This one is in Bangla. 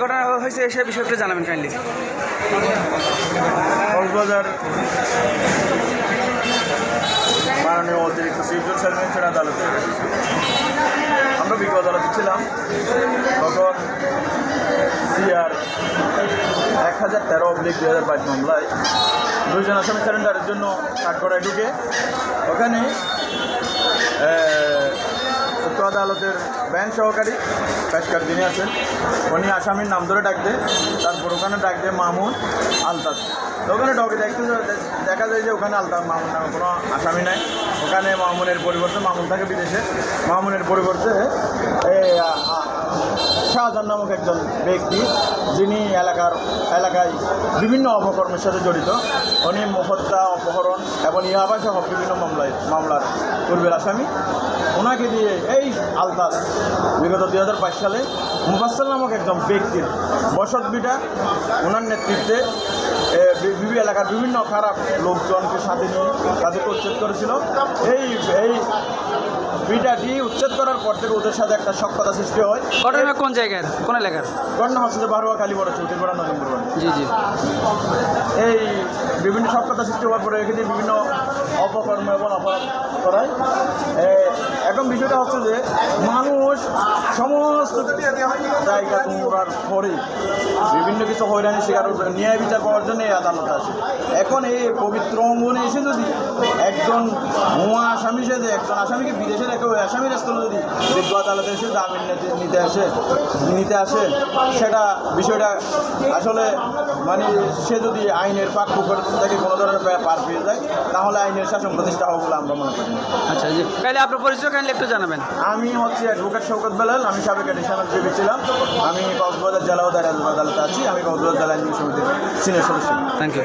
ঘটনা হয়েছে সে বিষয়ে একটু জানাবেন কাইন্ডলি। কক্সবাজার মাননীয় অতিরিক্ত চিফ জুডিশিয়াল ম্যাজিস্ট্রেট আদালতে আমরা বিজ্ঞ আদালতে ছিলাম। তখন CR 1013/2022 মামলায় 2 জন আসামি সারেন্ডারের জন্য কাঠগড়ায় ঢুকে ওখানে উচ্চ আদালতের বেঞ্চ সহকারী পেশকার যিনি আছেন উনি আসামির নাম ধরে ডাক দেয়। তারপর ওখানে ডাক দেয় মামুন আলতাফ। তো ওখানে দেখা যায় যে ওখানে আলতাফ মামুন নামে কোনো আসামি নাই। ওখানে মামুনের পরিবর্তে মামুন থাকে বিদেশে। মামুনের পরিবর্তে শাহজাহান নামক একজন ব্যক্তি যিনি এলাকায় বিভিন্ন অপকর্মের সাথে জড়িত। উনি হত্যা, অপহরণ এবং ইয়াবা সহ বিভিন্ন মামলার পূর্বের আসামি। ওনাকে দিয়ে এই আলতাফ বিগত 2022 সালে মুফাসসাল নামক একজন ব্যক্তির বসতভিটা ওনার নেতৃত্বে এলাকার বিভিন্ন খারাপ লোকজনকে সাথে নিয়ে তাদেরকে উচ্ছেদ করেছিল। এই ভিটাটি উচ্ছেদ করার পর থেকে ওদের সাথে একটা সখ্যতা সৃষ্টি হয়। ঘটনা কোন জায়গায়, কোন এলাকার? ঘটনা হচ্ছে যে বারোয়া কালীবড় চৌধুরীপাড়া নজরপুর। জি জি। এই বিভিন্ন সখ্যতা সৃষ্টি হওয়ার পরে এখানে বিভিন্ন অপকর্ম এবং অপরাধ করায়। এখন বিষয়টা হচ্ছে যে মানুষ সমস্ত জায়গা তোমরার পরে বিভিন্ন কিছু হয়রানি শিকার ন্যায় বিচার পাওয়ার জন্য এই আদালতে আসে। এখন এই পবিত্র অঙ্গনে এসে যদি একজন ভুয়া আসামি সেজে একজন আসামিকে বিদেশে রেখে ওই আসামির স্থলে যদি বিজ্ঞ আদালতে এসে জামিন নিতে আসে সেটা বিষয়টা আসলে মানে সে যদি আইনের পাঠ্যক্রম থেকে কোনো ধরনের পার পেয়ে যায় তাহলে আইনের শাসন প্রতিষ্ঠা হবে বলে আমরা মনে করি। আচ্ছা জি, কাইলে আপনার পরিচয় কাইন্ডলি একটু জানাবেন। আমি হচ্ছে অ্যাডভোকেট শওকত বেলাল। আমি সাবেক এডিশনাল জেবি ছিলাম। আমি কক্সবাজার জেলা ও দায়রা আদালতে আছি। আমি কক্সবাজার জেলা আইনজীবী সমিতির সিনিয়র সদস্য। Thank you.